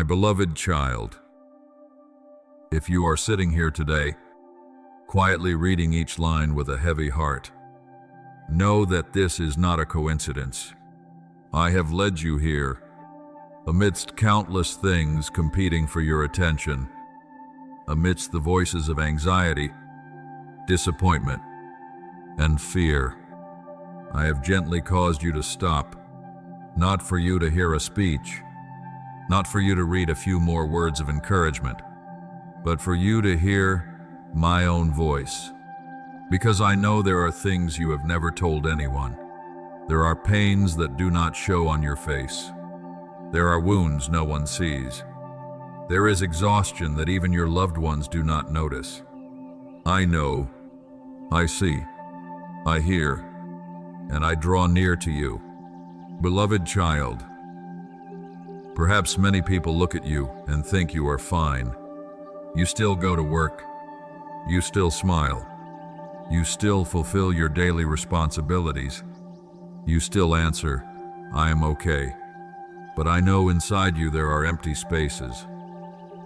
My beloved child, if you are sitting here today, quietly reading each line with a heavy heart, know that this is not a coincidence. I have led you here, amidst countless things competing for your attention, amidst the voices of anxiety, disappointment, and fear. I have gently caused you to stop, not for you to hear a speech, not for you to read a few more words of encouragement, but for you to hear my own voice. Because I know there are things you have never told anyone. There are pains that do not show on your face. There are wounds no one sees. There is exhaustion that even your loved ones do not notice. I know, I see, I hear, and I draw near to you. Beloved child, perhaps many people look at you and think you are fine. You still go to work. You still smile. You still fulfill your daily responsibilities. You still answer, I am okay. But I know inside you there are empty spaces.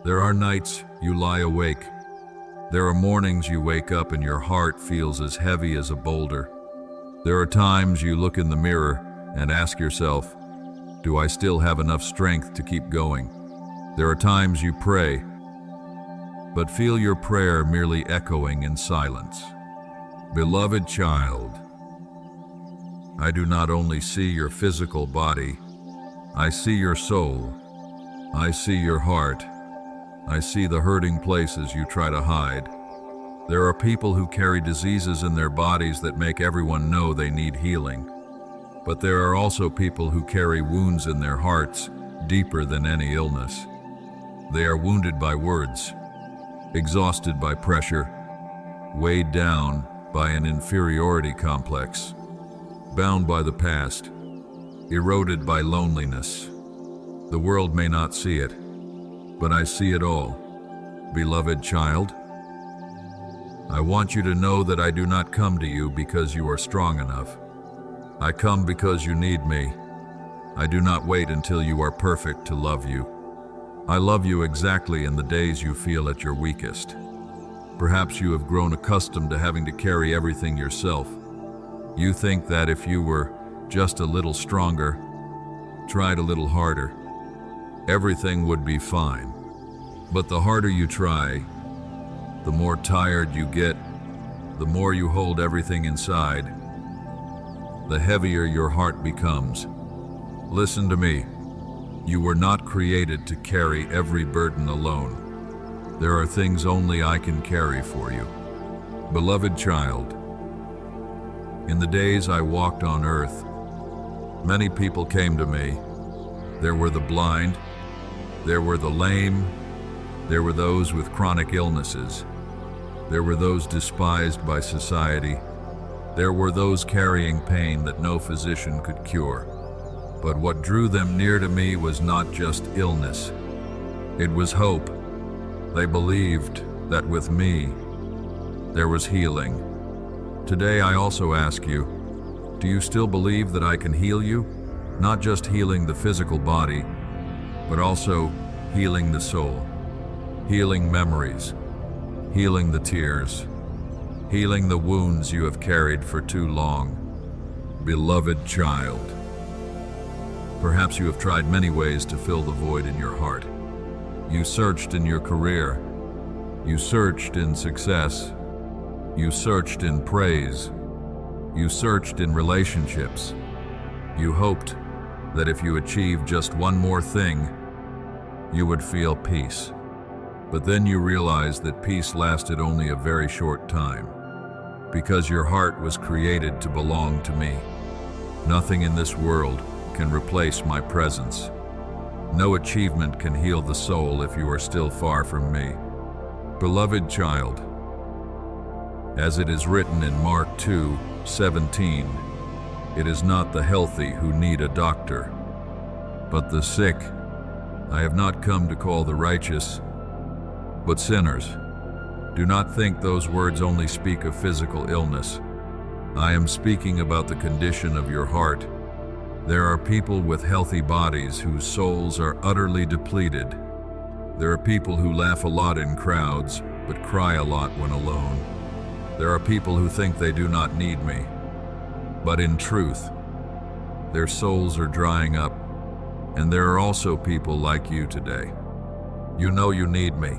There are nights you lie awake. There are mornings you wake up and your heart feels as heavy as a boulder. There are times you look in the mirror and ask yourself, do I still have enough strength to keep going? There are times you pray, but feel your prayer merely echoing in silence. Beloved child, I do not only see your physical body, I see your soul. I see your heart. I see the hurting places you try to hide. There are people who carry diseases in their bodies that make everyone know they need healing. But there are also people who carry wounds in their hearts deeper than any illness. They are wounded by words, exhausted by pressure, weighed down by an inferiority complex, bound by the past, eroded by loneliness. The world may not see it, but I see it all. Beloved child, I want you to know that I do not come to you because you are strong enough. I come because you need me. I do not wait until you are perfect to love you. I love you exactly in the days you feel at your weakest. Perhaps you have grown accustomed to having to carry everything yourself. You think that if you were just a little stronger, tried a little harder, everything would be fine. But the harder you try, the more tired you get, the more you hold everything inside, the heavier your heart becomes. Listen to me. You were not created to carry every burden alone. There are things only I can carry for you. Beloved child, in the days I walked on earth, many people came to me. There were the blind, there were the lame, there were those with chronic illnesses, there were those despised by society, there were those carrying pain that no physician could cure. But what drew them near to me was not just illness, it was hope. They believed that with me, there was healing. Today I also ask you, do you still believe that I can heal you? Not just healing the physical body, but also healing the soul, healing memories, healing the tears, healing the wounds you have carried for too long. Beloved child, perhaps you have tried many ways to fill the void in your heart. You searched in your career, you searched in success, you searched in praise, you searched in relationships. You hoped that if you achieved just one more thing, you would feel peace. But then you realized that peace lasted only a very short time, because your heart was created to belong to me. Nothing in this world can replace my presence. No achievement can heal the soul if you are still far from me. Beloved child, as it is written in Mark 2:17, it is not the healthy who need a doctor, but the sick. I have not come to call the righteous, but sinners. Do not think those words only speak of physical illness. I am speaking about the condition of your heart. There are people with healthy bodies whose souls are utterly depleted. There are people who laugh a lot in crowds, but cry a lot when alone. There are people who think they do not need me, but in truth, their souls are drying up. And there are also people like you today. You know you need me.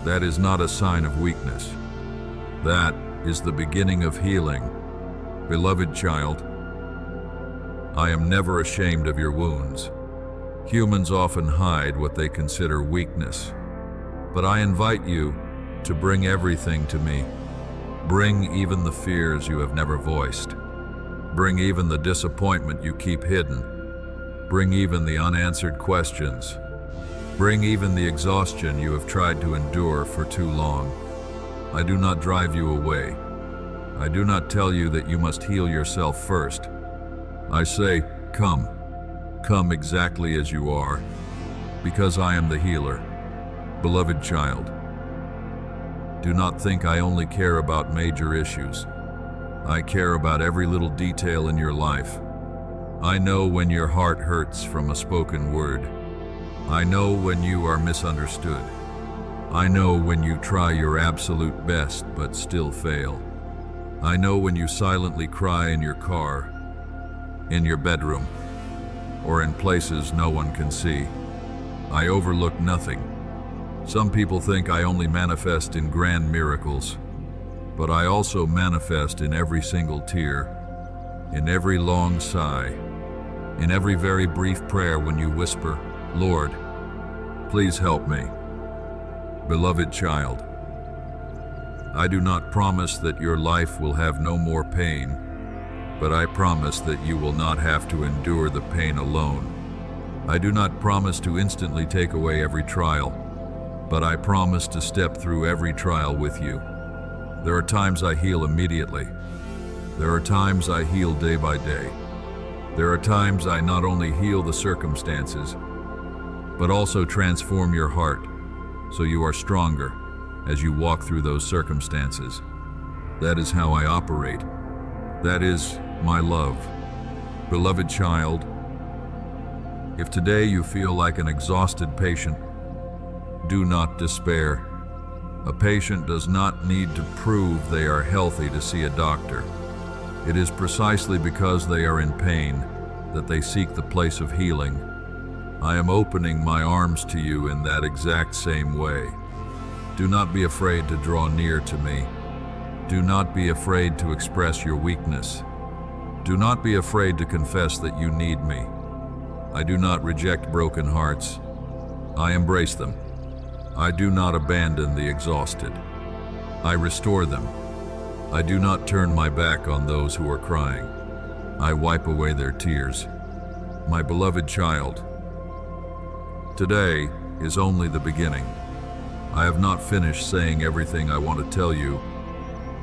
That is not a sign of weakness. That is the beginning of healing. Beloved child, I am never ashamed of your wounds. Humans often hide what they consider weakness, but I invite you to bring everything to me. Bring even the fears you have never voiced. Bring even the disappointment you keep hidden. Bring even the unanswered questions. Bring even the exhaustion you have tried to endure for too long. I do not drive you away. I do not tell you that you must heal yourself first. I say, come. Come exactly as you are, because I am the healer. Beloved child, do not think I only care about major issues. I care about every little detail in your life. I know when your heart hurts from a spoken word. I know when you are misunderstood. I know when you try your absolute best but still fail. I know when you silently cry in your car, in your bedroom, or in places no one can see. I overlook nothing. Some people think I only manifest in grand miracles, but I also manifest in every single tear, in every long sigh, in every very brief prayer when you whisper, Lord, please help me. Beloved child, I do not promise that your life will have no more pain, but I promise that you will not have to endure the pain alone. I do not promise to instantly take away every trial, but I promise to step through every trial with you. There are times I heal immediately. There are times I heal day by day. There are times I not only heal the circumstances, but also transform your heart so you are stronger as you walk through those circumstances. That is how I operate. That is my love. Beloved child, if today you feel like an exhausted patient, do not despair. A patient does not need to prove they are healthy to see a doctor. It is precisely because they are in pain that they seek the place of healing. I am opening my arms to you in that exact same way. Do not be afraid to draw near to me. Do not be afraid to express your weakness. Do not be afraid to confess that you need me. I do not reject broken hearts. I embrace them. I do not abandon the exhausted. I restore them. I do not turn my back on those who are crying. I wipe away their tears. My beloved child, today is only the beginning. I have not finished saying everything I want to tell you.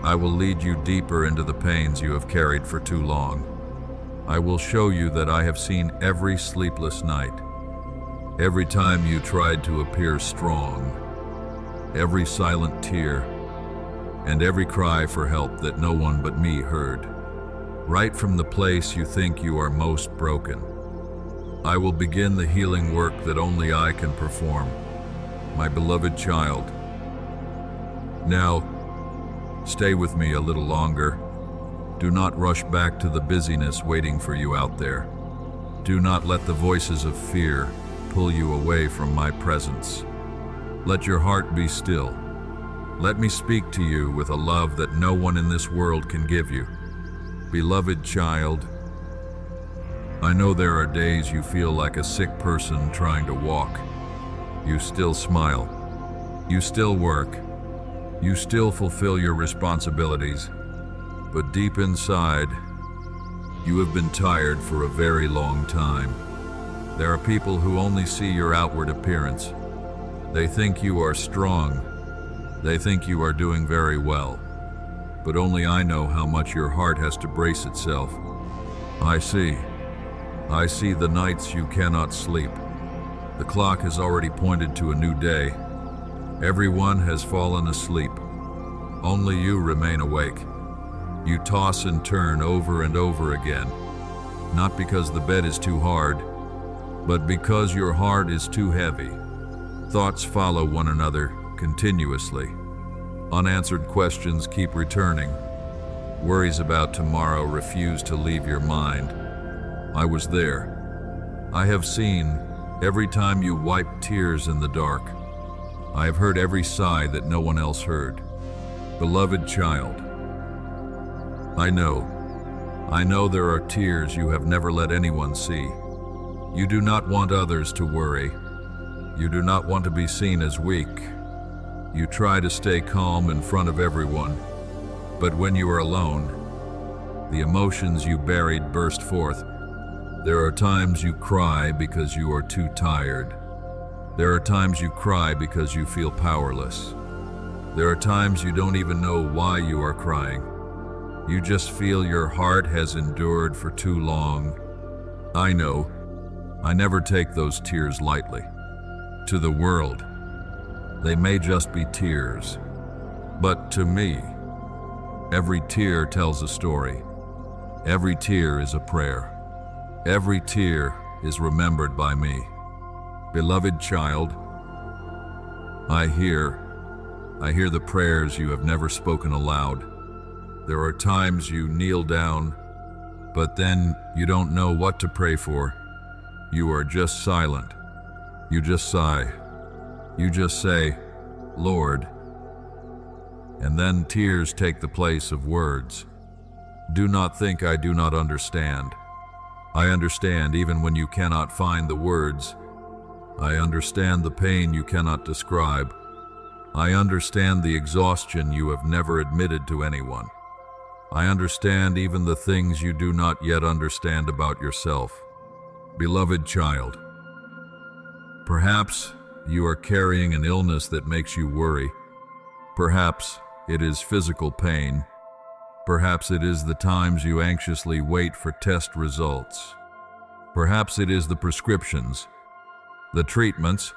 I will lead you deeper into the pains you have carried for too long. I will show you that I have seen every sleepless night, every time you tried to appear strong, every silent tear, and every cry for help that no one but me heard. Right from the place you think you are most broken, I will begin the healing work that only I can perform. My beloved child, now, stay with me a little longer. Do not rush back to the busyness waiting for you out there. Do not let the voices of fear pull you away from my presence. Let your heart be still. Let me speak to you with a love that no one in this world can give you. Beloved child, I know there are days you feel like a sick person trying to walk. You still smile. You still work. You still fulfill your responsibilities. But deep inside, you have been tired for a very long time. There are people who only see your outward appearance. They think you are strong. They think you are doing very well. But only I know how much your heart has to brace itself. I see the nights you cannot sleep. The clock has already pointed to a new day. Everyone has fallen asleep. Only you remain awake. You toss and turn over and over again. not because the bed is too hard, but because your heart is too heavy. Thoughts follow one another continuously. Unanswered questions keep returning. Worries about tomorrow refuse to leave your mind. I was there. I have seen every time you wiped tears in the dark. I have heard every sigh that no one else heard. Beloved child, I know there are tears you have never let anyone see. You do not want others to worry. You do not want to be seen as weak. You try to stay calm in front of everyone, but when you are alone, the emotions you buried burst forth. There are times you cry because you are too tired. There are times you cry because you feel powerless. There are times you don't even know why you are crying. You just feel your heart has endured for too long. I know. I never take those tears lightly. To the world, they may just be tears. But to me, every tear tells a story. Every tear is a prayer. Every tear is remembered by me. Beloved child, I hear the prayers you have never spoken aloud. There are times you kneel down, but then you don't know what to pray for. You are just silent. You just sigh. You just say, Lord. And then tears take the place of words. Do not think I do not understand. I understand even when you cannot find the words. I understand the pain you cannot describe. I understand the exhaustion you have never admitted to anyone. I understand even the things you do not yet understand about yourself. Beloved child, perhaps you are carrying an illness that makes you worry. Perhaps it is physical pain. Perhaps it is the times you anxiously wait for test results. Perhaps it is the prescriptions, the treatments,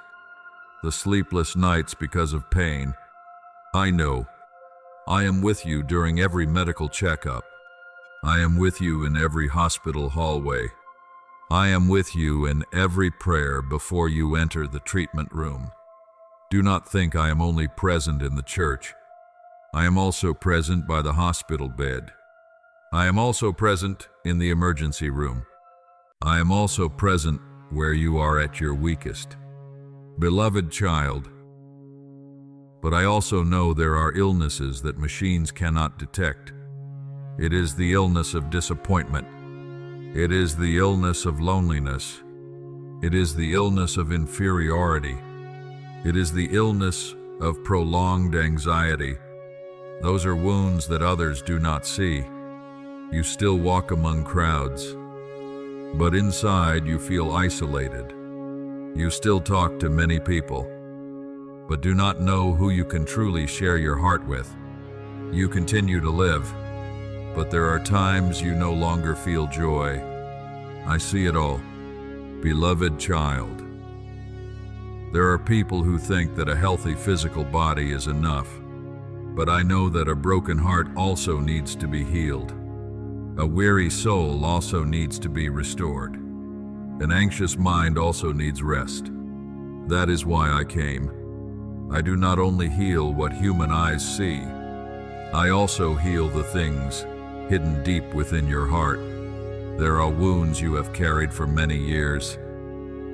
the sleepless nights because of pain. I know. I am with you during every medical checkup. I am with you in every hospital hallway. I am with you in every prayer before you enter the treatment room. Do not think I am only present in the church. I am also present by the hospital bed. I am also present in the emergency room. I am also present where you are at your weakest. Beloved child, but I also know there are illnesses that machines cannot detect. It is the illness of disappointment. It is the illness of loneliness. It is the illness of inferiority. It is the illness of prolonged anxiety. Those are wounds that others do not see. You still walk among crowds, but inside you feel isolated. You still talk to many people, but do not know who you can truly share your heart with. You continue to live, but there are times you no longer feel joy. I see it all. Beloved child, there are people who think that a healthy physical body is enough, but I know that a broken heart also needs to be healed. A weary soul also needs to be restored. An anxious mind also needs rest. That is why I came. I do not only heal what human eyes see, I also heal the things hidden deep within your heart. There are wounds you have carried for many years.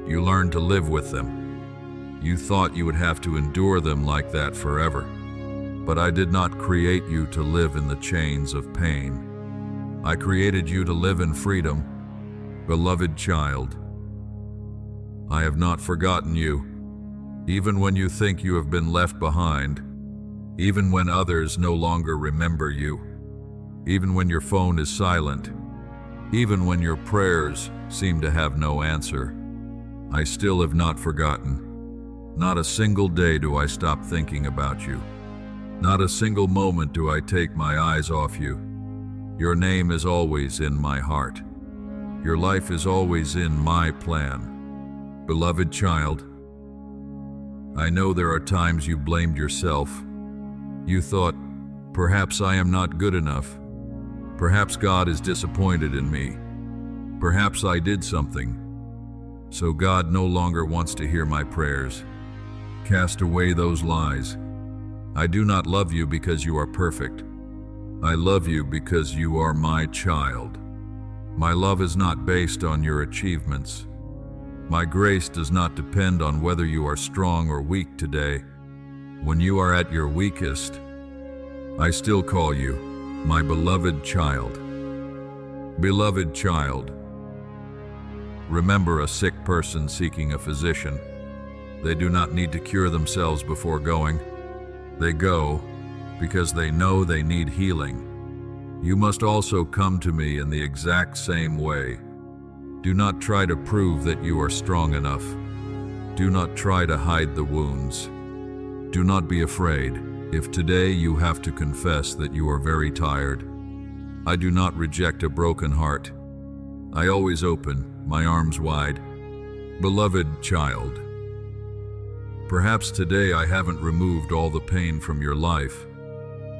You learned to live with them. You thought you would have to endure them like that forever. But I did not create you to live in the chains of pain. I created you to live in freedom. Beloved child, I have not forgotten you. Even when you think you have been left behind, even when others no longer remember you, even when your phone is silent, even when your prayers seem to have no answer, I still have not forgotten. Not a single day do I stop thinking about you. Not a single moment do I take my eyes off you. Your name is always in my heart. Your life is always in my plan. Beloved child, I know there are times you blamed yourself. You thought, perhaps I am not good enough. Perhaps God is disappointed in me. Perhaps I did something, so God no longer wants to hear my prayers. Cast away those lies. I do not love you because you are perfect. I love you because you are my child. My love is not based on your achievements. My grace does not depend on whether you are strong or weak today. When you are at your weakest, I still call you my beloved child. Beloved child. Remember a sick person seeking a physician. They do not need to cure themselves before going. They go because they know they need healing. You must also come to me in the exact same way. Do not try to prove that you are strong enough. Do not try to hide the wounds. Do not be afraid if today you have to confess that you are very tired. I do not reject a broken heart. I always open my arms wide. Beloved child, perhaps today I haven't removed all the pain from your life,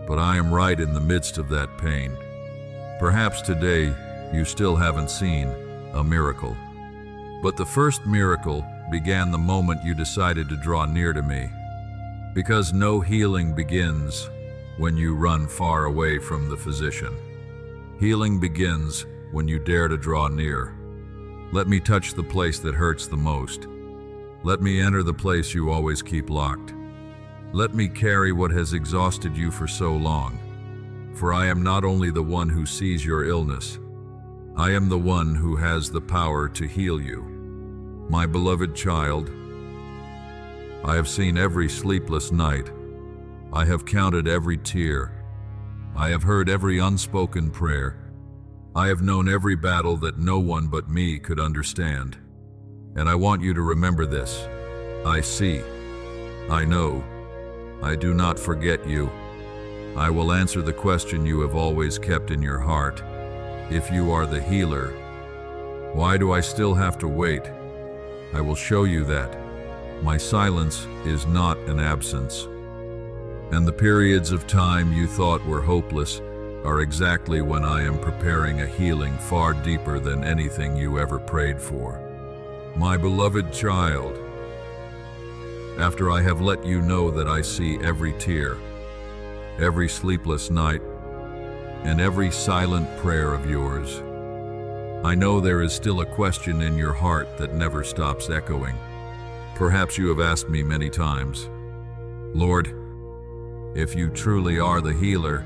but I am right in the midst of that pain. Perhaps today you still haven't seen a miracle, but the first miracle began the moment you decided to draw near to me, because no healing begins when you run far away from the physician. Healing begins when you dare to draw near. Let me touch the place that hurts the most. Let me enter the place you always keep locked. Let me carry what has exhausted you for so long. For I am not only the one who sees your illness, I am the one who has the power to heal you. My beloved child, I have seen every sleepless night. I have counted every tear. I have heard every unspoken prayer. I have known every battle that no one but me could understand. And I want you to remember this. I see. I know. I do not forget you. I will answer the question you have always kept in your heart. If you are the healer, why do I still have to wait? I will show you that. My silence is not an absence. And the periods of time you thought were hopeless are exactly when I am preparing a healing far deeper than anything you ever prayed for. My beloved child, after I have let you know that I see every tear, every sleepless night, and every silent prayer of yours, I know there is still a question in your heart that never stops echoing. Perhaps you have asked me many times, Lord, if you truly are the healer,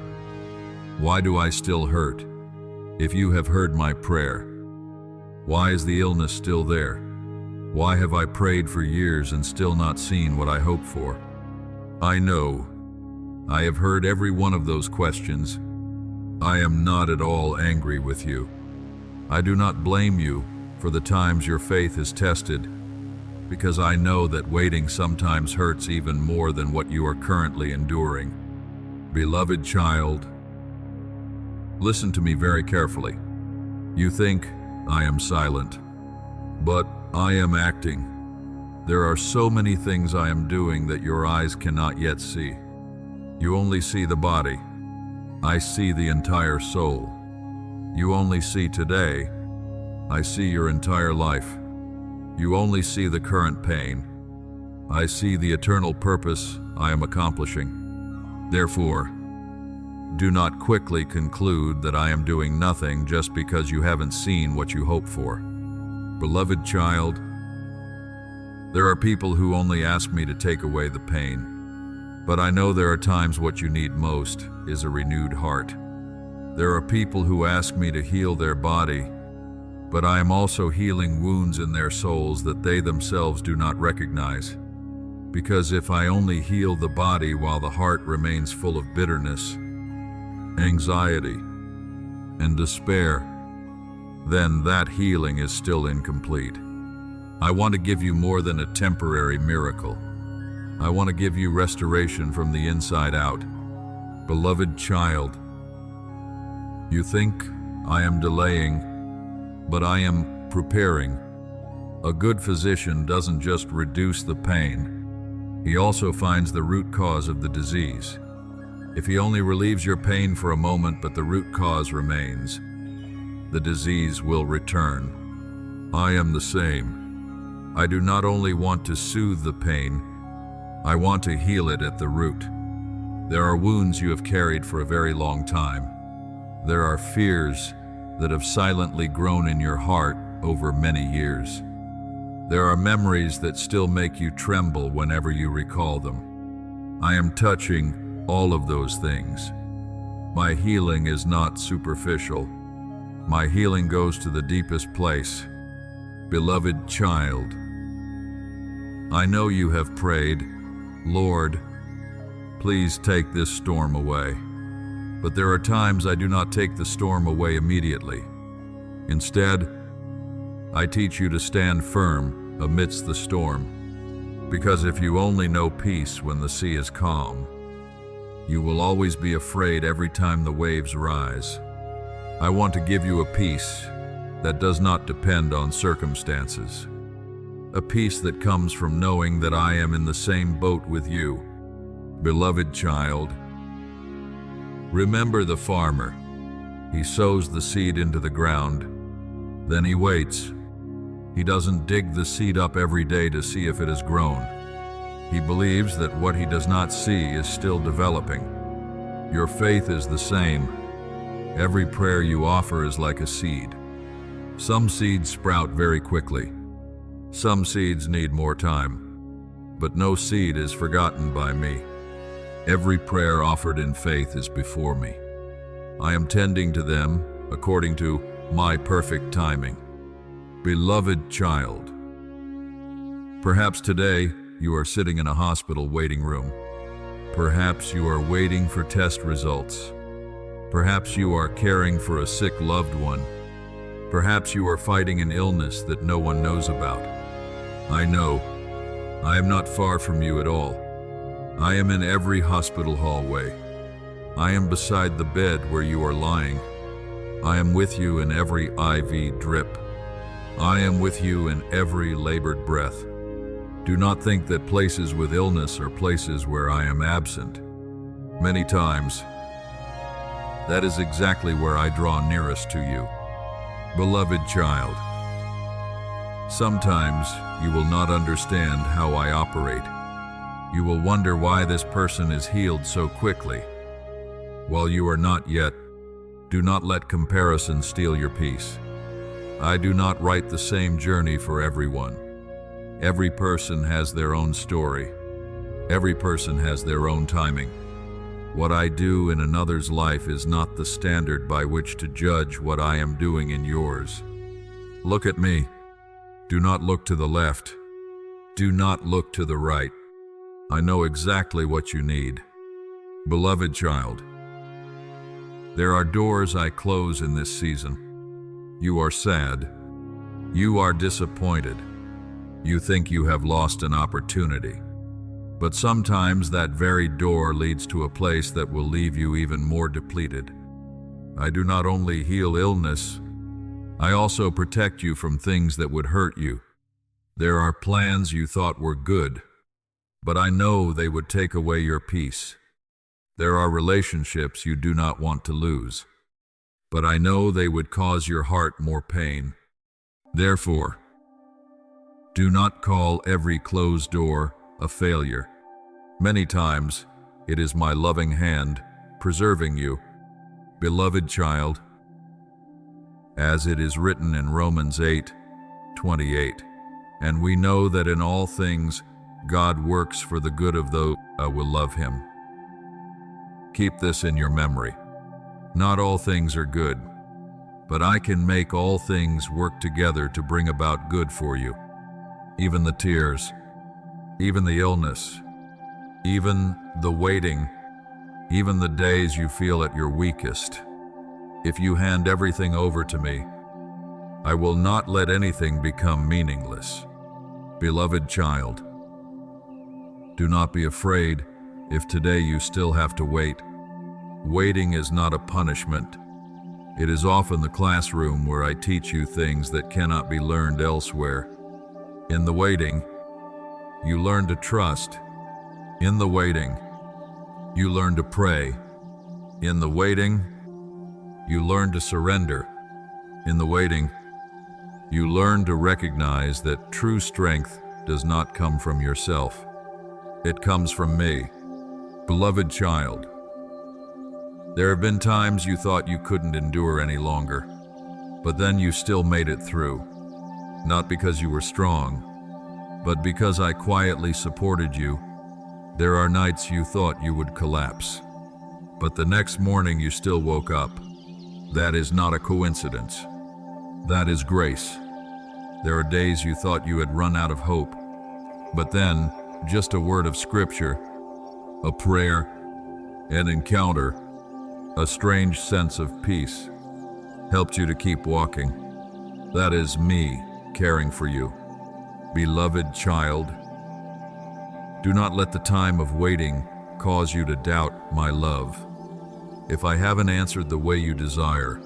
why do I still hurt? If you have heard my prayer, why is the illness still there? Why have I prayed for years and still not seen what I hoped for? I know. I have heard every one of those questions. I am not at all angry with you. I do not blame you for the times your faith is tested, because I know that waiting sometimes hurts even more than what you are currently enduring. Beloved child, listen to me very carefully. You think I am silent, but I am acting. There are so many things I am doing that your eyes cannot yet see. You only see the body. I see the entire soul. You only see today. I see your entire life. You only see the current pain. I see the eternal purpose I am accomplishing. Therefore, do not quickly conclude that I am doing nothing just because you haven't seen what you hope for. Beloved child, there are people who only ask me to take away the pain, but I know there are times what you need most is a renewed heart. There are people who ask me to heal their body, but I am also healing wounds in their souls that they themselves do not recognize. Because if I only heal the body while the heart remains full of bitterness, anxiety, and despair, then that healing is still incomplete. I want to give you more than a temporary miracle. I want to give you restoration from the inside out. Beloved child, you think I am delaying, but I am preparing. A good physician doesn't just reduce the pain, he also finds the root cause of the disease. If he only relieves your pain for a moment but the root cause remains, the disease will return. I am the same. I do not only want to soothe the pain, I want to heal it at the root. There are wounds you have carried for a very long time. There are fears that have silently grown in your heart over many years. There are memories that still make you tremble whenever you recall them. I am touching all of those things. My healing is not superficial. My healing goes to the deepest place. Beloved child, I know you have prayed, Lord, please take this storm away. But there are times I do not take the storm away immediately. Instead, I teach you to stand firm amidst the storm. Because if you only know peace when the sea is calm, you will always be afraid every time the waves rise. I want to give you a peace that does not depend on circumstances. A peace that comes from knowing that I am in the same boat with you. Beloved child, remember the farmer. He sows the seed into the ground, then he waits. He doesn't dig the seed up every day to see if it has grown. He believes that what he does not see is still developing. Your faith is the same. Every prayer you offer is like a seed. Some seeds sprout very quickly. Some seeds need more time. But no seed is forgotten by me. Every prayer offered in faith is before me. I am tending to them according to my perfect timing. Beloved child, perhaps today you are sitting in a hospital waiting room. Perhaps you are waiting for test results. Perhaps you are caring for a sick loved one. Perhaps you are fighting an illness that no one knows about. I know, I am not far from you at all. I am in every hospital hallway. I am beside the bed where you are lying. I am with you in every IV drip. I am with you in every labored breath. Do not think that places with illness are places where I am absent. Many times, that is exactly where I draw nearest to you. Beloved child, sometimes you will not understand how I operate. You will wonder why this person is healed so quickly. While you are not yet, do not let comparison steal your peace. I do not write the same journey for everyone. Every person has their own story. Every person has their own timing. What I do in another's life is not the standard by which to judge what I am doing in yours. Look at me. Do not look to the left. Do not look to the right. I know exactly what you need. Beloved child, there are doors I close in this season. You are sad. You are disappointed. You think you have lost an opportunity. But sometimes that very door leads to a place that will leave you even more depleted. I do not only heal illness, I also protect you from things that would hurt you. There are plans you thought were good, but I know they would take away your peace. There are relationships you do not want to lose, but I know they would cause your heart more pain. Therefore, do not call every closed door a failure. Many times, it is my loving hand preserving you. Beloved child, as it is written in Romans 8:28, and we know that in all things God works for the good of those who will love him. Keep this in your memory. Not all things are good, but I can make all things work together to bring about good for you. Even the tears, even the illness, even the waiting, even the days you feel at your weakest. If you hand everything over to me, I will not let anything become meaningless. Beloved child, do not be afraid if today you still have to wait. Waiting is not a punishment. It is often the classroom where I teach you things that cannot be learned elsewhere. In the waiting, you learn to trust. In the waiting, you learn to pray. In the waiting, you learn to surrender. In the waiting, you learn to recognize that true strength does not come from yourself. It comes from me. Beloved child, there have been times you thought you couldn't endure any longer, but then you still made it through. Not because you were strong, but because I quietly supported you. There are nights you thought you would collapse, but the next morning you still woke up. That is not a coincidence. That is grace. There are days you thought you had run out of hope, but then just a word of scripture, a prayer, an encounter, a strange sense of peace helped you to keep walking. That is me caring for you. Beloved child, do not let the time of waiting cause you to doubt my love. If I haven't answered the way you desire,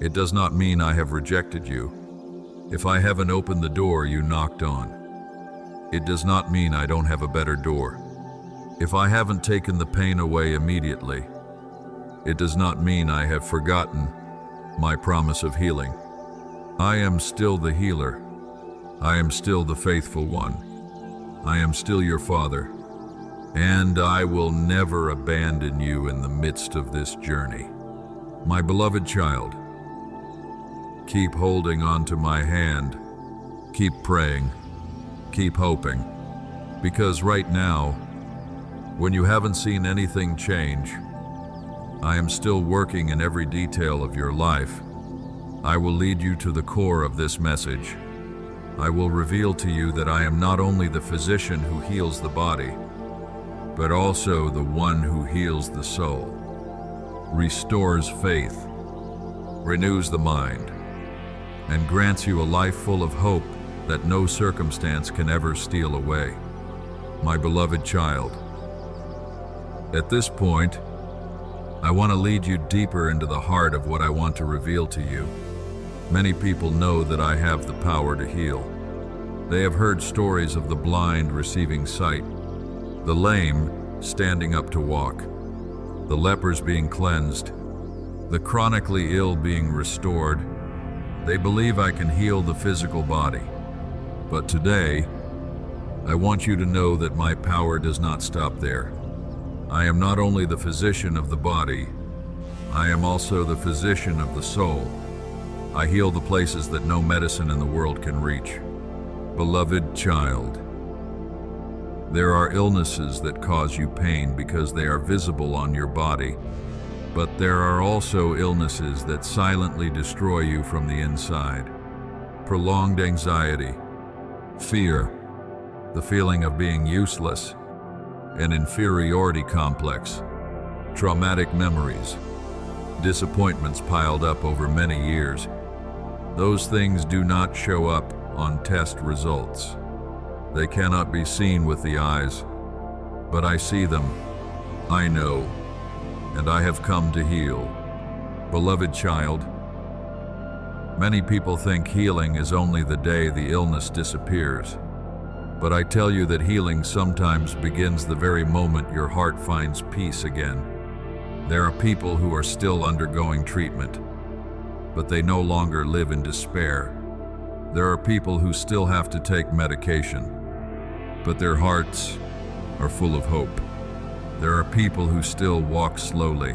it does not mean I have rejected you. If I haven't opened the door you knocked on, it does not mean I don't have a better door. If I haven't taken the pain away immediately, it does not mean I have forgotten my promise of healing. I am still the healer. I am still the faithful one. I am still your Father, and I will never abandon you in the midst of this journey. My beloved child, keep holding on to my hand, keep praying, keep hoping, because right now, when you haven't seen anything change, I am still working in every detail of your life. I will lead you to the core of this message. I will reveal to you that I am not only the physician who heals the body, but also the one who heals the soul, restores faith, renews the mind, and grants you a life full of hope that no circumstance can ever steal away. My beloved child, at this point, I want to lead you deeper into the heart of what I want to reveal to you. Many people know that I have the power to heal. They have heard stories of the blind receiving sight, the lame standing up to walk, the lepers being cleansed, the chronically ill being restored. They believe I can heal the physical body. But today, I want you to know that my power does not stop there. I am not only the physician of the body, I am also the physician of the soul. I heal the places that no medicine in the world can reach. Beloved child, there are illnesses that cause you pain because they are visible on your body, but there are also illnesses that silently destroy you from the inside. Prolonged anxiety, fear, the feeling of being useless, an inferiority complex, traumatic memories, disappointments piled up over many years. Those things do not show up on test results. They cannot be seen with the eyes, but I see them, I know, and I have come to heal. Beloved child, many people think healing is only the day the illness disappears. But I tell you that healing sometimes begins the very moment your heart finds peace again. There are people who are still undergoing treatment, but they no longer live in despair. There are people who still have to take medication, but their hearts are full of hope. There are people who still walk slowly,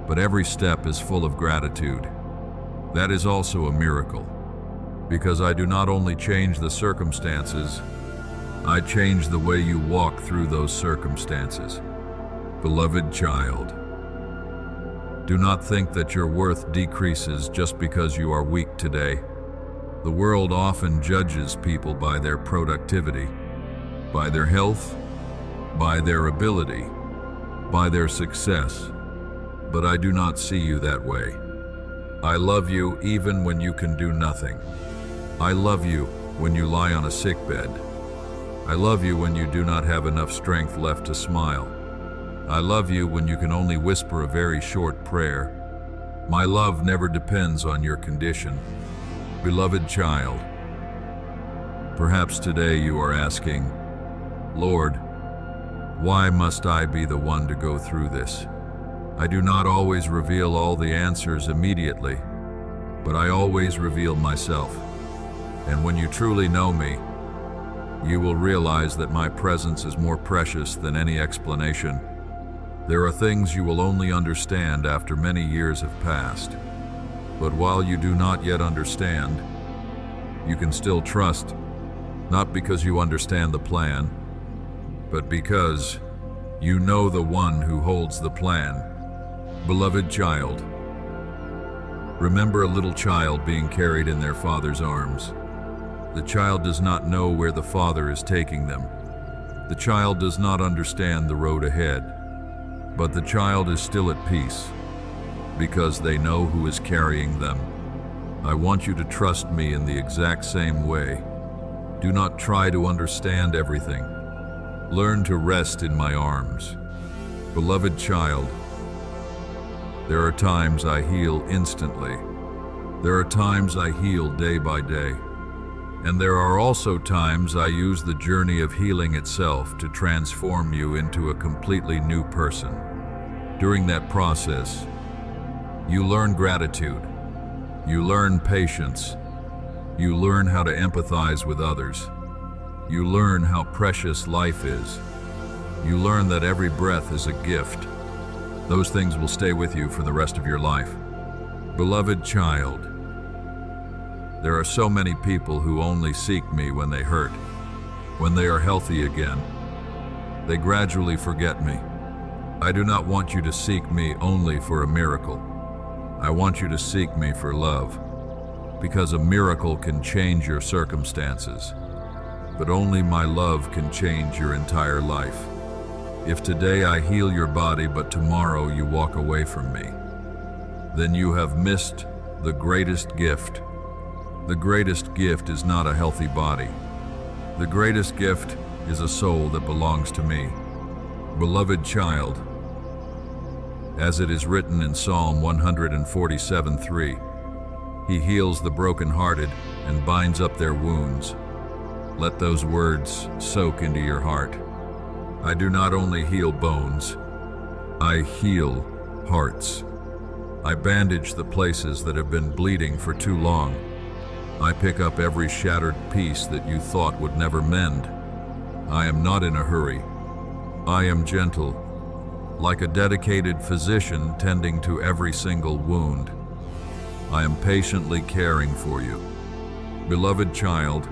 but every step is full of gratitude. That is also a miracle, because I do not only change the circumstances, I change the way you walk through those circumstances. Beloved child, do not think that your worth decreases just because you are weak today. The world often judges people by their productivity, by their health, by their ability, by their success. But I do not see you that way. I love you even when you can do nothing. I love you when you lie on a sickbed. I love you when you do not have enough strength left to smile. I love you when you can only whisper a very short prayer. My love never depends on your condition. Beloved child, perhaps today you are asking, Lord, why must I be the one to go through this? I do not always reveal all the answers immediately, but I always reveal myself. And when you truly know me, you will realize that my presence is more precious than any explanation. There are things you will only understand after many years have passed. But while you do not yet understand, you can still trust, not because you understand the plan, but because you know the one who holds the plan. Beloved child, remember a little child being carried in their father's arms. The child does not know where the father is taking them. The child does not understand the road ahead, but the child is still at peace because they know who is carrying them. I want you to trust me in the exact same way. Do not try to understand everything. Learn to rest in my arms. Beloved child, there are times I heal instantly. There are times I heal day by day. And there are also times I use the journey of healing itself to transform you into a completely new person. During that process, you learn gratitude, you learn patience, you learn how to empathize with others, you learn how precious life is, you learn that every breath is a gift. Those things will stay with you for the rest of your life. Beloved child, there are so many people who only seek me when they hurt. When they are healthy again, they gradually forget me. I do not want you to seek me only for a miracle. I want you to seek me for love, because a miracle can change your circumstances, but only my love can change your entire life. If today I heal your body, but tomorrow you walk away from me, then you have missed the greatest gift. The greatest gift is not a healthy body. The greatest gift is a soul that belongs to me. Beloved child, as it is written in Psalm 147:3, He heals the brokenhearted and binds up their wounds. Let those words soak into your heart. I do not only heal bones, I heal hearts. I bandage the places that have been bleeding for too long. I pick up every shattered piece that you thought would never mend. I am not in a hurry. I am gentle, like a dedicated physician tending to every single wound. I am patiently caring for you. Beloved child,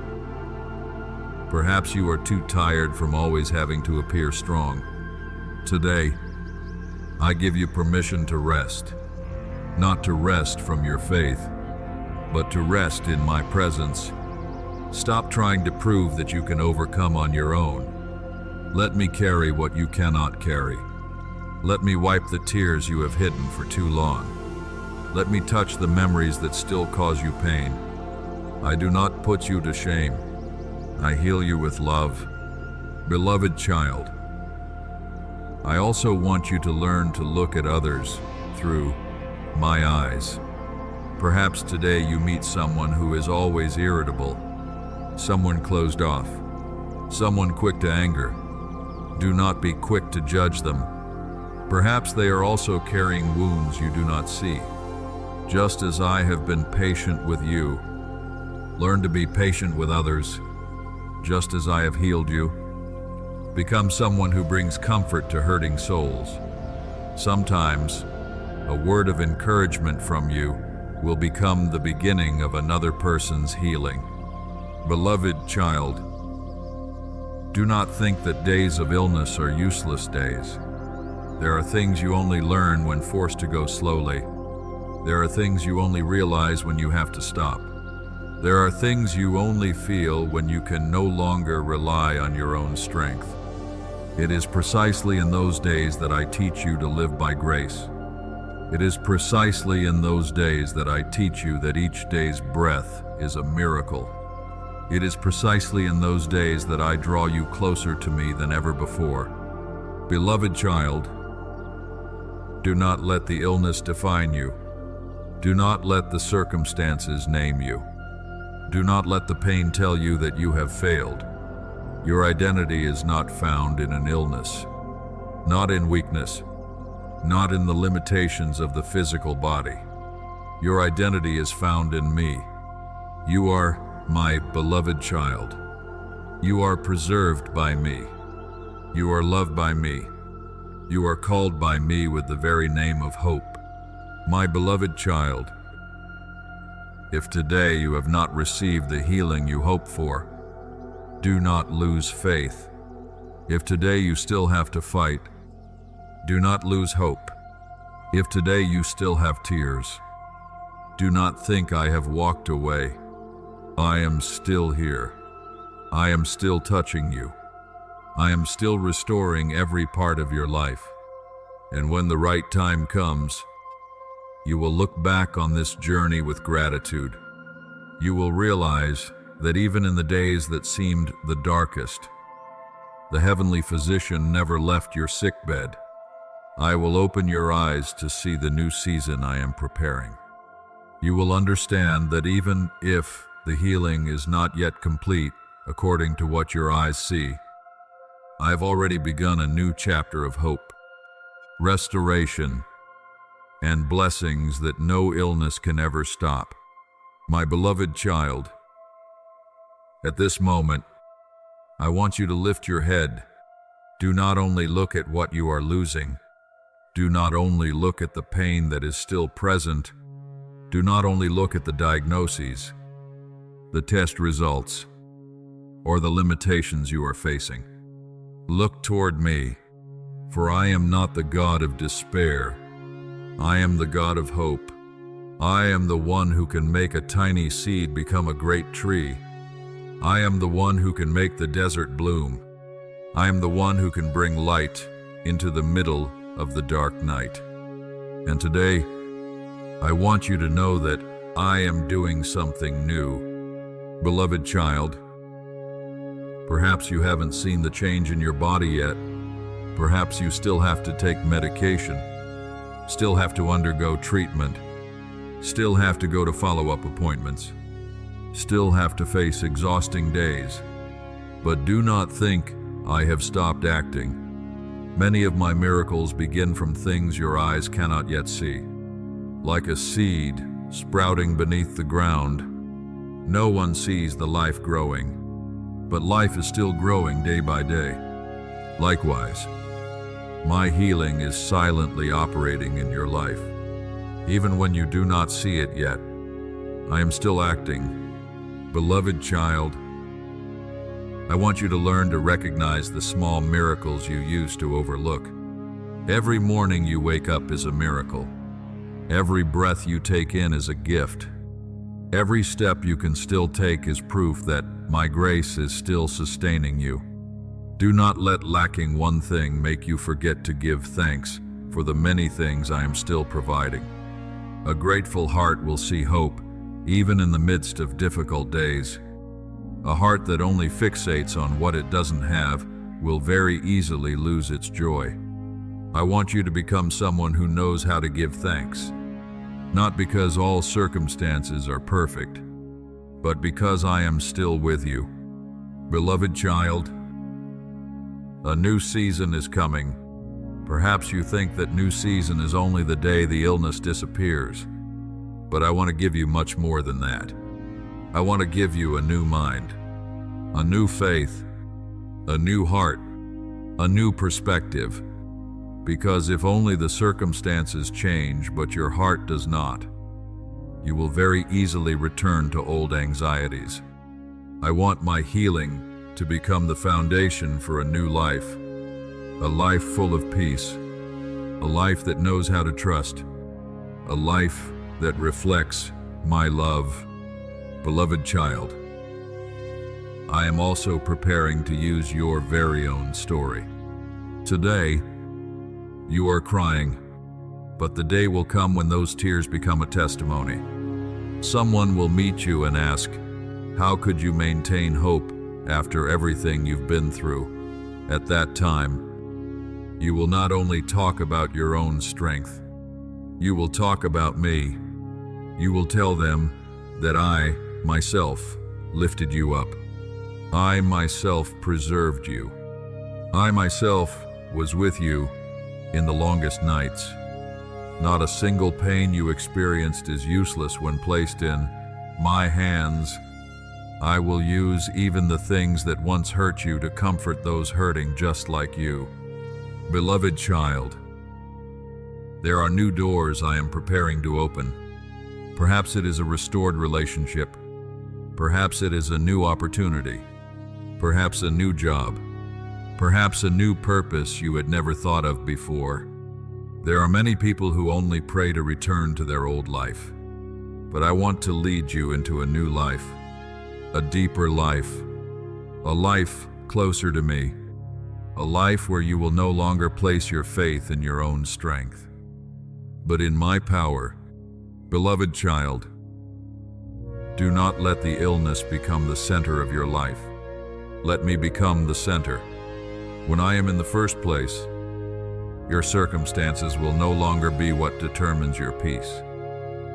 perhaps you are too tired from always having to appear strong. Today, I give you permission to rest, not to rest from your faith, but to rest in my presence. Stop trying to prove that you can overcome on your own. Let me carry what you cannot carry. Let me wipe the tears you have hidden for too long. Let me touch the memories that still cause you pain. I do not put you to shame. I heal you with love. Beloved child, I also want you to learn to look at others through my eyes. Perhaps today you meet someone who is always irritable, someone closed off, someone quick to anger. Do not be quick to judge them. Perhaps they are also carrying wounds you do not see. Just as I have been patient with you, learn to be patient with others, just as I have healed you. Become someone who brings comfort to hurting souls. Sometimes, a word of encouragement from you will become the beginning of another person's healing. Beloved child, do not think that days of illness are useless days. There are things you only learn when forced to go slowly. There are things you only realize when you have to stop. There are things you only feel when you can no longer rely on your own strength. It is precisely in those days that I teach you to live by grace. It is precisely in those days that I teach you that each day's breath is a miracle. It is precisely in those days that I draw you closer to me than ever before. Beloved child, do not let the illness define you. Do not let the circumstances name you. Do not let the pain tell you that you have failed. Your identity is not found in an illness, not in weakness, not in the limitations of the physical body. Your identity is found in me. You are my beloved child. You are preserved by me. You are loved by me. You are called by me with the very name of hope. My beloved child, if today you have not received the healing you hope for, do not lose faith. If today you still have to fight, do not lose hope. If today you still have tears, do not think I have walked away. I am still here. I am still touching you. I am still restoring every part of your life. And when the right time comes, you will look back on this journey with gratitude. You will realize that even in the days that seemed the darkest, the heavenly physician never left your sickbed. I will open your eyes to see the new season I am preparing. You will understand that even if the healing is not yet complete according to what your eyes see, I have already begun a new chapter of hope, restoration, and blessings that no illness can ever stop. My beloved child, at this moment, I want you to lift your head. Do not only look at what you are losing. Do not only look at the pain that is still present. Do not only look at the diagnoses, the test results, or the limitations you are facing. Look toward me, for I am not the God of despair. I am the God of hope. I am the one who can make a tiny seed become a great tree. I am the one who can make the desert bloom. I am the one who can bring light into the middle of the dark night. And today, I want you to know that I am doing something new. Beloved child, perhaps you haven't seen the change in your body yet. Perhaps you still have to take medication, still have to undergo treatment, still have to go to follow-up appointments, still have to face exhausting days. But do not think I have stopped acting. Many of my miracles begin from things your eyes cannot yet see. Like a seed sprouting beneath the ground, no one sees the life growing, but life is still growing day by day. Likewise, my healing is silently operating in your life. Even when you do not see it yet, I am still acting. Beloved child, I want you to learn to recognize the small miracles you used to overlook. Every morning you wake up is a miracle. Every breath you take in is a gift. Every step you can still take is proof that my grace is still sustaining you. Do not let lacking one thing make you forget to give thanks for the many things I am still providing. A grateful heart will see hope, even in the midst of difficult days. A heart that only fixates on what it doesn't have will very easily lose its joy. I want you to become someone who knows how to give thanks, not because all circumstances are perfect, but because I am still with you. Beloved child, a new season is coming. Perhaps you think that new season is only the day the illness disappears, but I want to give you much more than that. I want to give you a new mind, a new faith, a new heart, a new perspective. Because if only the circumstances change but your heart does not, you will very easily return to old anxieties. I want my healing to become the foundation for a new life, a life full of peace, a life that knows how to trust, a life that reflects my love. Beloved child, I am also preparing to use your very own story. Today, you are crying, but the day will come when those tears become a testimony. Someone will meet you and ask, how could you maintain hope after everything you've been through? At that time, you will not only talk about your own strength, you will talk about me. You will tell them that I, myself, lifted you up. I, myself, preserved you. I, myself, was with you in the longest nights. Not a single pain you experienced is useless when placed in my hands. I will use even the things that once hurt you to comfort those hurting just like you. Beloved child, there are new doors I am preparing to open. Perhaps it is a restored relationship. Perhaps it is a new opportunity. Perhaps a new job. Perhaps a new purpose you had never thought of before. There are many people who only pray to return to their old life. But I want to lead you into a new life, a deeper life, a life closer to me, a life where you will no longer place your faith in your own strength, but in my power. Beloved child, do not let the illness become the center of your life. Let me become the center. When I am in the first place, your circumstances will no longer be what determines your peace.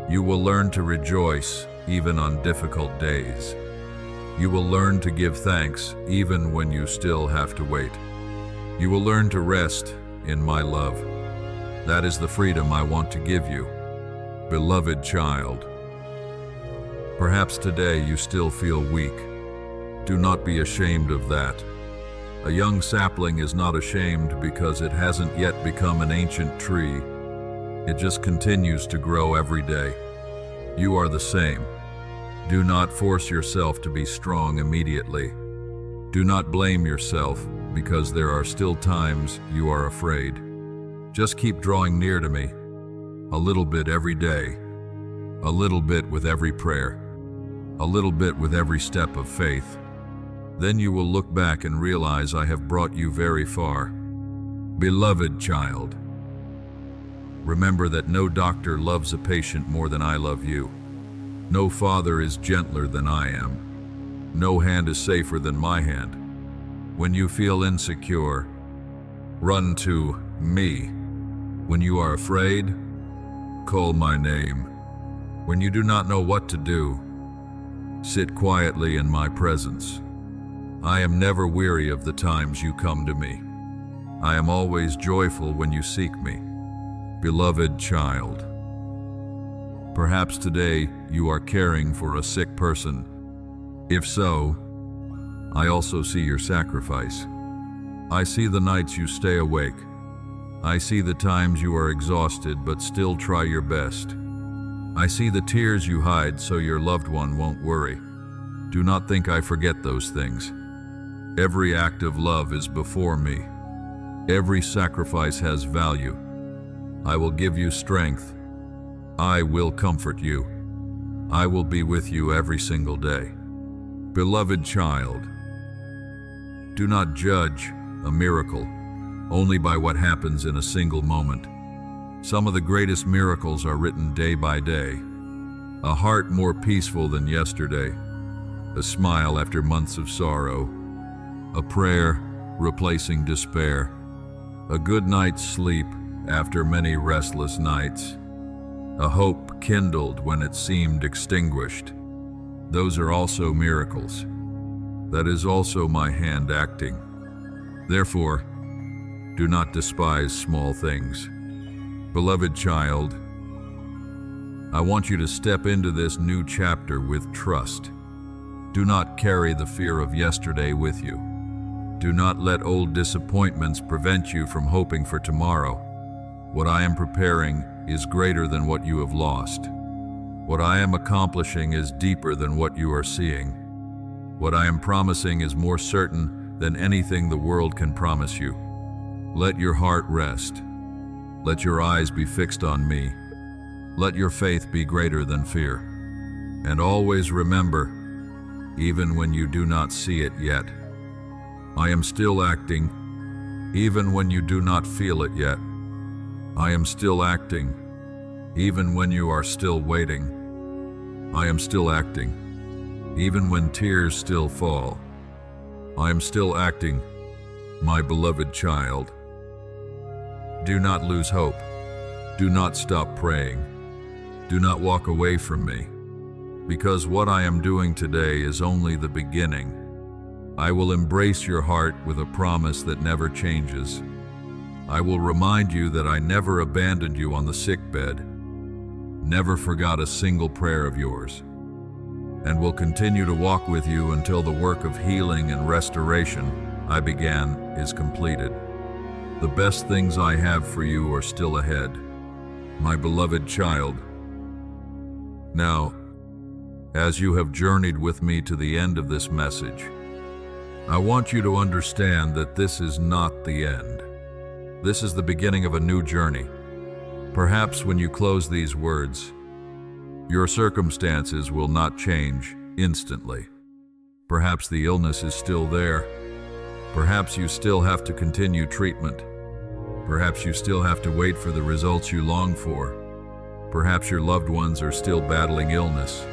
You will learn to rejoice even on difficult days. You will learn to give thanks even when you still have to wait. You will learn to rest in my love. That is the freedom I want to give you. Beloved child, perhaps today you still feel weak. Do not be ashamed of that. A young sapling is not ashamed because it hasn't yet become an ancient tree. It just continues to grow every day. You are the same. Do not force yourself to be strong immediately. Do not blame yourself because there are still times you are afraid. Just keep drawing near to me, a little bit every day, a little bit with every prayer, a little bit with every step of faith. Then you will look back and realize I have brought you very far. Beloved child, remember that no doctor loves a patient more than I love you. No father is gentler than I am. No hand is safer than my hand. When you feel insecure, run to me. When you are afraid, call my name. When you do not know what to do, sit quietly in my presence. I am never weary of the times you come to me. I am always joyful when you seek me. Beloved child, perhaps today you are caring for a sick person. If so, I also see your sacrifice. I see the nights you stay awake. I see the times you are exhausted but still try your best. I see the tears you hide so your loved one won't worry. Do not think I forget those things. Every act of love is before me. Every sacrifice has value. I will give you strength. I will comfort you. I will be with you every single day. Beloved child, do not judge a miracle only by what happens in a single moment. Some of the greatest miracles are written day by day. A heart more peaceful than yesterday. A smile after months of sorrow. A prayer replacing despair. A good night's sleep after many restless nights. A hope kindled when it seemed extinguished. Those are also miracles. That is also my hand acting. Therefore, do not despise small things. Beloved child, I want you to step into this new chapter with trust. Do not carry the fear of yesterday with you. Do not let old disappointments prevent you from hoping for tomorrow. What I am preparing is greater than what you have lost. What I am accomplishing is deeper than what you are seeing. What I am promising is more certain than anything the world can promise you. Let your heart rest. Let your eyes be fixed on me. Let your faith be greater than fear. And always remember, even when you do not see it yet, I am still acting, even when you do not feel it yet. I am still acting, even when you are still waiting. I am still acting, even when tears still fall. I am still acting, my beloved child. Do not lose hope. Do not stop praying. Do not walk away from me, because what I am doing today is only the beginning. I will embrace your heart with a promise that never changes. I will remind you that I never abandoned you on the sick bed, never forgot a single prayer of yours, and will continue to walk with you until the work of healing and restoration I began is completed. The best things I have for you are still ahead, my beloved child. Now, as you have journeyed with me to the end of this message, I want you to understand that this is not the end. This is the beginning of a new journey. Perhaps when you close these words, your circumstances will not change instantly. Perhaps the illness is still there. Perhaps you still have to continue treatment. Perhaps you still have to wait for the results you long for. Perhaps your loved ones are still battling illness.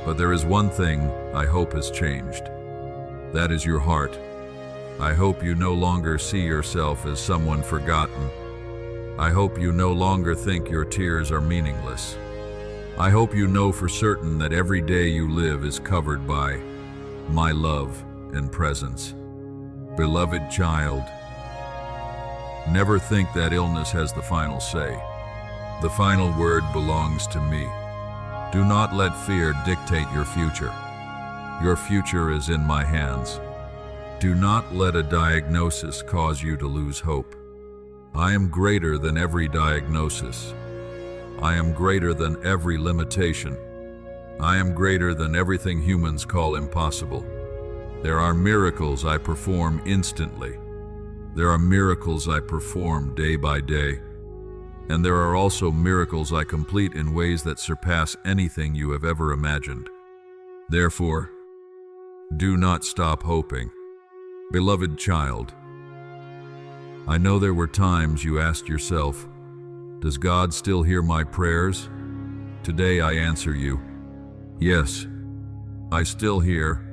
But there is one thing I hope has changed. That is your heart. I hope you no longer see yourself as someone forgotten. I hope you no longer think your tears are meaningless. I hope you know for certain that every day you live is covered by my love and presence. Beloved child, never think that illness has the final say. The final word belongs to me. Do not let fear dictate your future. Your future is in my hands. Do not let a diagnosis cause you to lose hope. I am greater than every diagnosis. I am greater than every limitation. I am greater than everything humans call impossible. There are miracles I perform instantly. There are miracles I perform day by day. And there are also miracles I complete in ways that surpass anything you have ever imagined. Therefore, do not stop hoping. Beloved child, I know there were times you asked yourself, does God still hear my prayers? Today I answer you, yes, I still hear.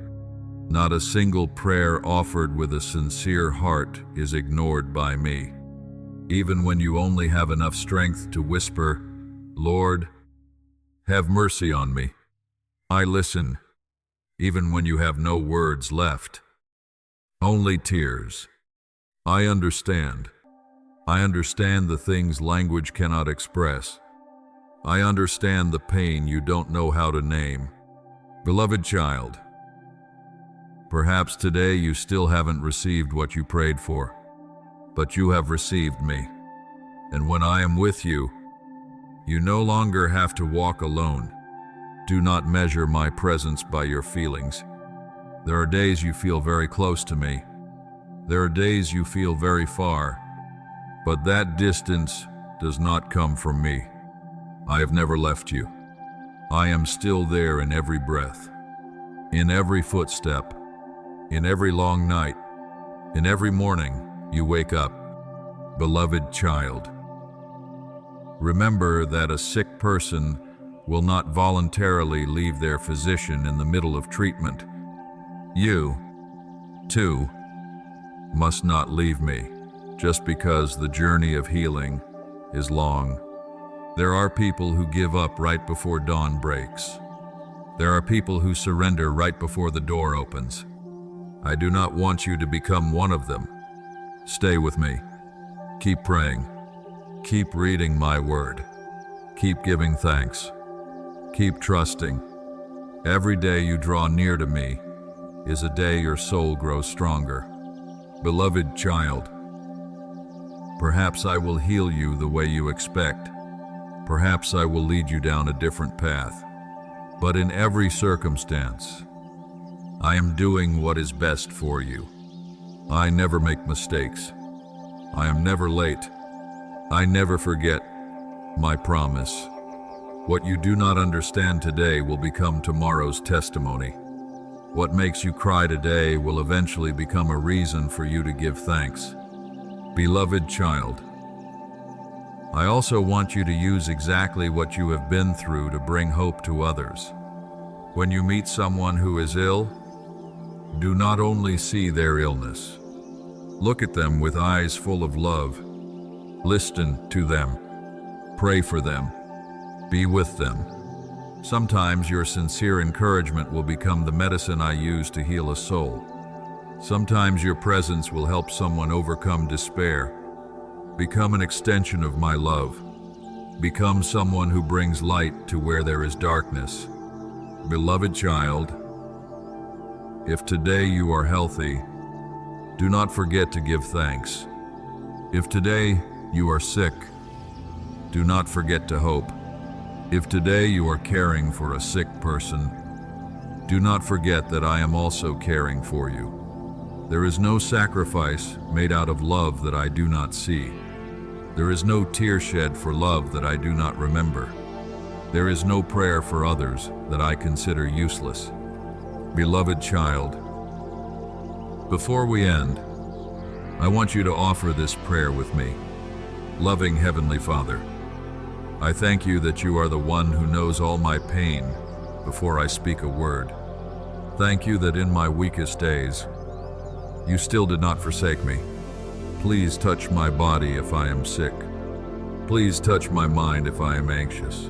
Not a single prayer offered with a sincere heart is ignored by me. Even when you only have enough strength to whisper, Lord, have mercy on me, I listen. Even when you have no words left, only tears. I understand. I understand the things language cannot express. I understand the pain you don't know how to name. Beloved child, perhaps today you still haven't received what you prayed for, but you have received me. And when I am with you, you no longer have to walk alone. Do not measure my presence by your feelings. There are days you feel very close to me. There are days you feel very far. But that distance does not come from me. I have never left you. I am still there in every breath, in every footstep, in every long night, in every morning you wake up. Beloved child, remember that a sick person will not voluntarily leave their physician in the middle of treatment. You, too, must not leave me just because the journey of healing is long. There are people who give up right before dawn breaks. There are people who surrender right before the door opens. I do not want you to become one of them. Stay with me. Keep praying. Keep reading my word. Keep giving thanks. Keep trusting. Every day you draw near to me is a day your soul grows stronger. Beloved child, perhaps I will heal you the way you expect. Perhaps I will lead you down a different path. But in every circumstance, I am doing what is best for you. I never make mistakes. I am never late. I never forget my promise. What you do not understand today will become tomorrow's testimony. What makes you cry today will eventually become a reason for you to give thanks. Beloved child, I also want you to use exactly what you have been through to bring hope to others. When you meet someone who is ill, do not only see their illness. Look at them with eyes full of love. Listen to them. Pray for them. Be with them. Sometimes your sincere encouragement will become the medicine I use to heal a soul. Sometimes your presence will help someone overcome despair. Become an extension of my love. Become someone who brings light to where there is darkness. Beloved child, if today you are healthy, do not forget to give thanks. If today you are sick, do not forget to hope. If today you are caring for a sick person, do not forget that I am also caring for you. There is no sacrifice made out of love that I do not see. There is no tear shed for love that I do not remember. There is no prayer for others that I consider useless. Beloved child, before we end, I want you to offer this prayer with me. Loving Heavenly Father, I thank you that you are the one who knows all my pain before I speak a word. Thank you that in my weakest days, you still did not forsake me. Please touch my body if I am sick. Please touch my mind if I am anxious.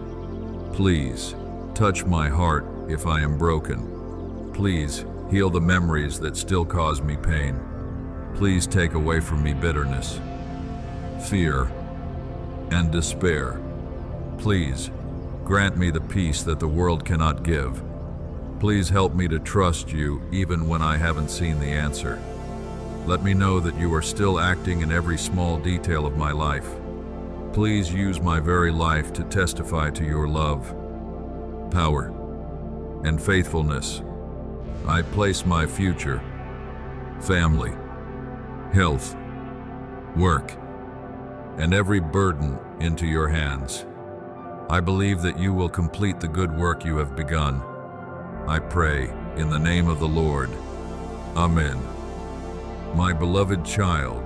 Please touch my heart if I am broken. Please heal the memories that still cause me pain. Please take away from me bitterness, fear, and despair. Please grant me the peace that the world cannot give. Please help me to trust you even when I haven't seen the answer. Let me know that you are still acting in every small detail of my life. Please use my very life to testify to your love, power, and faithfulness. I place my future, family, health, work, and every burden into your hands. I believe that you will complete the good work you have begun. I pray in the name of the Lord. Amen. My beloved child,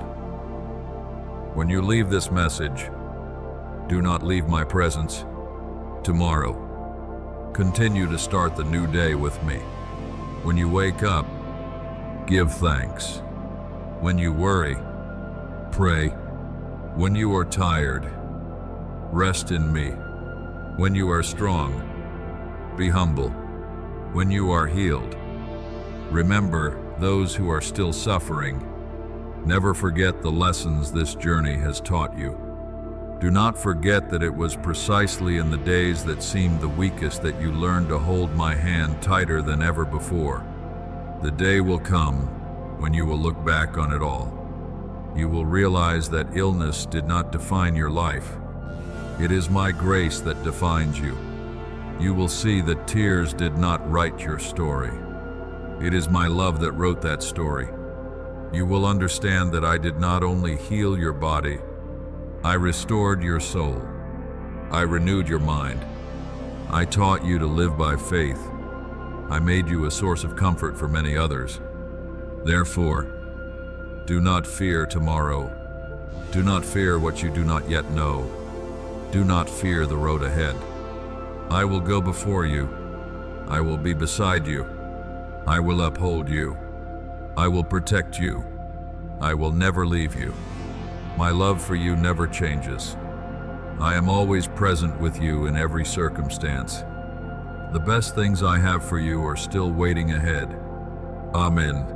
when you leave this message, do not leave my presence. Tomorrow, continue to start the new day with me. When you wake up, give thanks. When you worry, pray. When you are tired, rest in me. When you are strong, be humble. When you are healed, remember those who are still suffering. Never forget the lessons this journey has taught you. Do not forget that it was precisely in the days that seemed the weakest that you learned to hold my hand tighter than ever before. The day will come when you will look back on it all. You will realize that illness did not define your life. It is my grace that defines you. You will see that tears did not write your story. It is my love that wrote that story. You will understand that I did not only heal your body, I restored your soul. I renewed your mind. I taught you to live by faith. I made you a source of comfort for many others. Therefore, do not fear tomorrow. Do not fear what you do not yet know. Do not fear the road ahead. I will go before you. I will be beside you. I will uphold you. I will protect you. I will never leave you. My love for you never changes. I am always present with you in every circumstance. The best things I have for you are still waiting ahead. Amen.